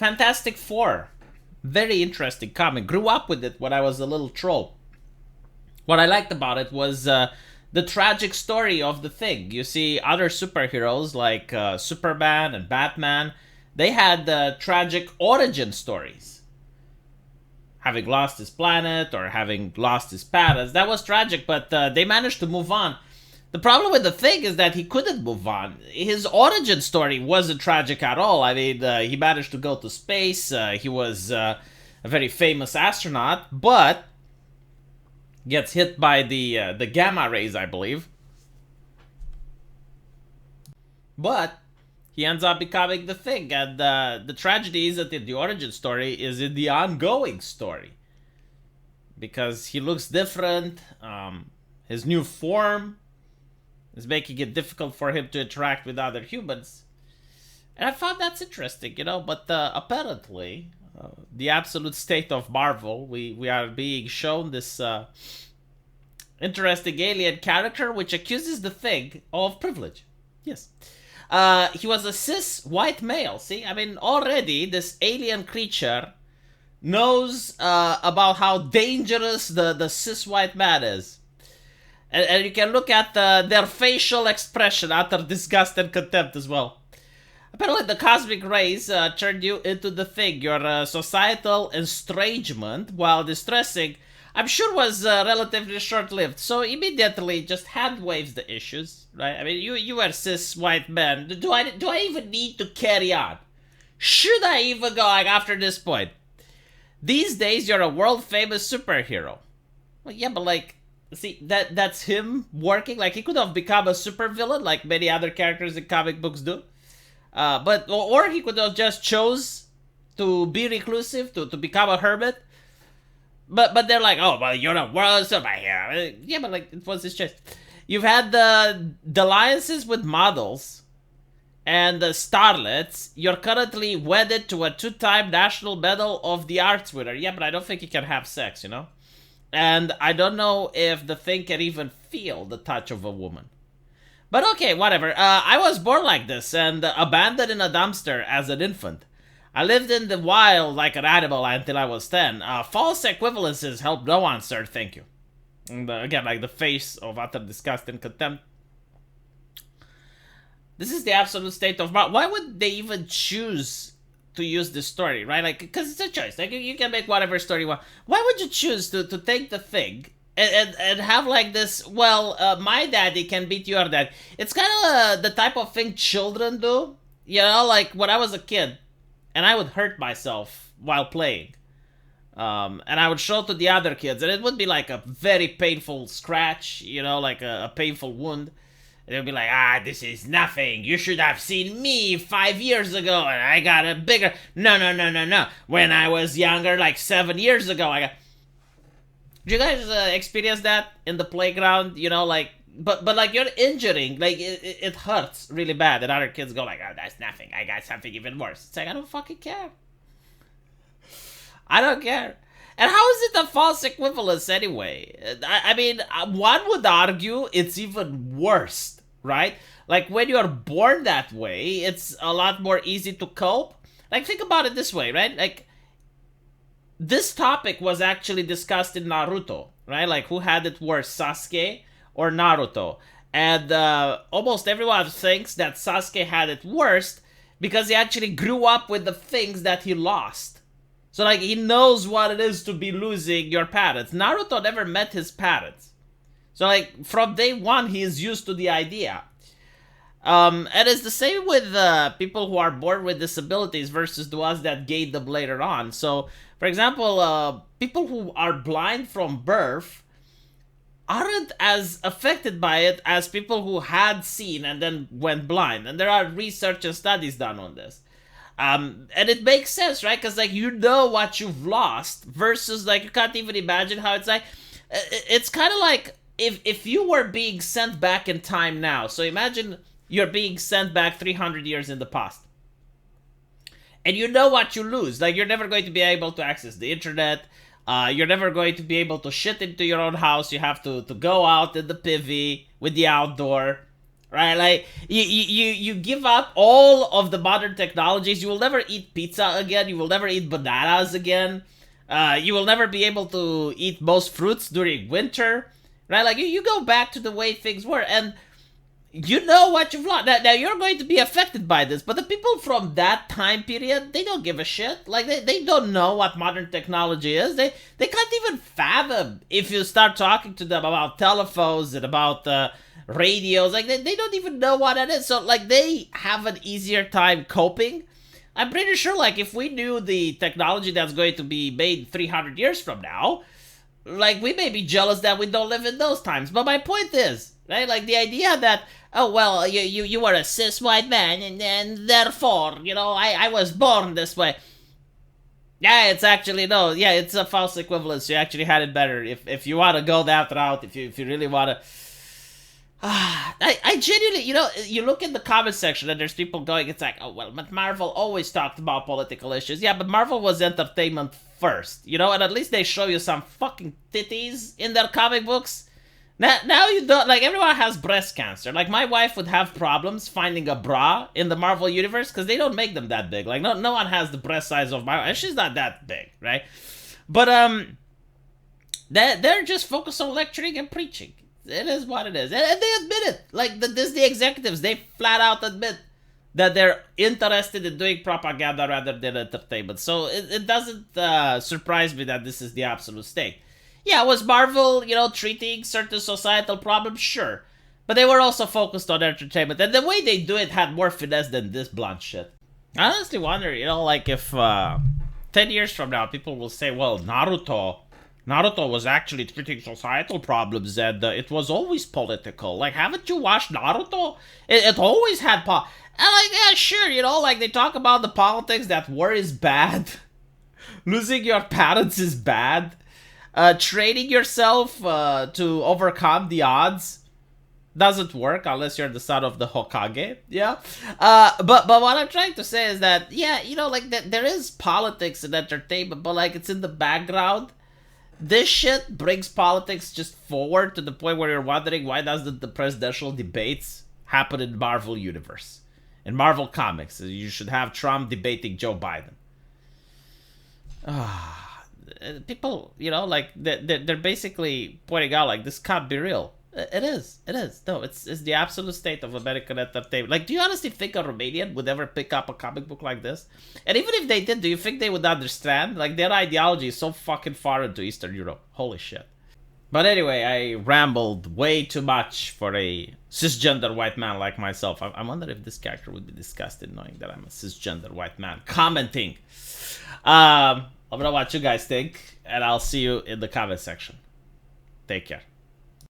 Fantastic Four. Very interesting comic. Grew up with it when I was a little troll. What I liked about it was the tragic story of the Thing. You see, other superheroes like Superman and Batman, they had tragic origin stories. Having lost his planet or having lost his parents, that was tragic, but they managed to move on. The problem with the Thing is that he couldn't move on. His origin story wasn't tragic at all. I mean, he managed to go to space. He was a very famous astronaut, but gets hit by the gamma rays, I believe. But he ends up becoming the Thing, and the tragedy isn't in the origin story; is in the ongoing story, because he looks different. His new form is making it difficult for him to interact with other humans. And I found that's interesting, but apparently, the absolute state of Marvel, we are being shown this interesting alien character which accuses the Thing of privilege. Yes. He was a cis white male. See, I mean, already this alien creature knows about how dangerous the cis white man is. And you can look at their facial expression, utter disgust and contempt as well. Apparently, the cosmic rays turned you into the Thing. Your societal estrangement, while distressing, I'm sure was relatively short-lived. So immediately, just hand waves the issues, right? I mean, you are cis white men. Do I even need to carry on? Should I even go after this point? These days, you're a world-famous superhero. Well, yeah, but see, that's him working. He could have become a supervillain like many other characters in comic books do. Or he could have just chose to be reclusive, to become a hermit. But they're like, oh, well, you're a world superhero. Yeah, but it was his choice. You've had the alliances with models and the starlets. You're currently wedded to a 2-time National Medal of the Arts winner. Yeah, but I don't think you can have sex, And I don't know if the Thing can even feel the touch of a woman. But okay, whatever. I was born like this and abandoned in a dumpster as an infant. I lived in the wild like an animal until I was 10. False equivalences help no one, sir. Thank you. And again, the face of utter disgust and contempt. This is the absolute state of mind. Why would they even choose to use this story, right? Because it's a choice. You can make whatever story you want. Why would you choose to take the Thing and have this, my daddy can beat your dad? It's kind of the type of thing children do. When I was a kid, and I would hurt myself while playing. And I would show to the other kids, and it would be a very painful scratch, a painful wound. And they'd be like, this is nothing. You should have seen me 5 years ago, and I got a bigger... No. When I was younger, 7 years ago, I got... Did you guys experience that in the playground? But you're injuring, it hurts really bad, and other kids go that's nothing, I got something even worse. It's I don't fucking care. I don't care. And how is it a false equivalence anyway? I mean, one would argue it's even worse, right? When you're born that way, it's a lot more easy to cope. Think about it this way, right? This topic was actually discussed in Naruto, right? Who had it worse, Sasuke or Naruto? And almost everyone thinks that Sasuke had it worst because he actually grew up with the things that he lost. So, he knows what it is to be losing your parents. Naruto never met his parents. So, from day one, he is used to the idea. And it's the same with people who are born with disabilities versus the ones that gain them later on. So, for example, people who are blind from birth aren't as affected by it as people who had seen and then went blind. And there are research and studies done on this. And it makes sense, right? Because, what you've lost versus, you can't even imagine how it's it's kind of if you were being sent back in time now. So imagine you're being sent back 300 years in the past. And you know what you lose. You're never going to be able to access the internet. You're never going to be able to shit into your own house. You have to go out in the PV with the outdoor. right? Like you give up all of the modern technologies. You will never eat pizza again. You will never eat bananas again. You will never be able to eat most fruits during winter, right? Like you go back to the way things were, and you know what you've lost. Now you're going to be affected by this, but the people from that time period, they don't give a shit. Like they don't know what modern technology is. They can't even fathom if you start talking to them about telephones and about radios. Like they don't even know what it is. So like they have an easier time coping. I'm pretty sure like if we knew the technology that's going to be made 300 years from now, like we may be jealous that we don't live in those times. But my point is, right? Like the idea that, oh well, you are a cis white man, and therefore, I was born this way. Yeah, it's actually no. Yeah, it's a false equivalence. You actually had it better. If you want to go that route, if you really want to. I genuinely, you look in the comment section and there's people going, it's like, oh, well, but Marvel always talked about political issues. Yeah, but Marvel was entertainment first, and at least they show you some fucking titties in their comic books. Now you don't, like, everyone has breast cancer. Like, my wife would have problems finding a bra in the Marvel universe because they don't make them that big. Like, no one has the breast size of my, and she's not that big, right? But, they're just focused on lecturing and preaching. It is what it is. And they admit it. Like, the Disney executives, they flat out admit that they're interested in doing propaganda rather than entertainment. So it doesn't surprise me that this is the absolute state. Yeah, was Marvel, treating certain societal problems? Sure. But they were also focused on entertainment. And the way they do it had more finesse than this blunt shit. I honestly wonder, like if 10 years from now, people will say, well, Naruto was actually treating societal problems and it was always political. Like, haven't you watched Naruto? It always had and like, yeah, sure, like they talk about the politics that war is bad. Losing your parents is bad. Training yourself to overcome the odds doesn't work unless you're the son of the Hokage. Yeah. But what I'm trying to say is that, yeah, like there is politics and entertainment, but like it's in the background. This shit brings politics just forward to the point where you're wondering why doesn't the presidential debates happen in Marvel Universe? In Marvel Comics, you should have Trump debating Joe Biden. People, like, they're basically pointing out, like, this can't be real. It is. No, it's the absolute state of American entertainment. Like, do you honestly think a Romanian would ever pick up a comic book like this? And even if they did, do you think they would understand? Like, their ideology is so fucking foreign to Eastern Europe. Holy shit. But anyway, I rambled way too much for a cisgender white man like myself. I wonder if this character would be disgusted knowing that I'm a cisgender white man commenting. Let me know what you guys think, and I'll see you in the comment section. Take care.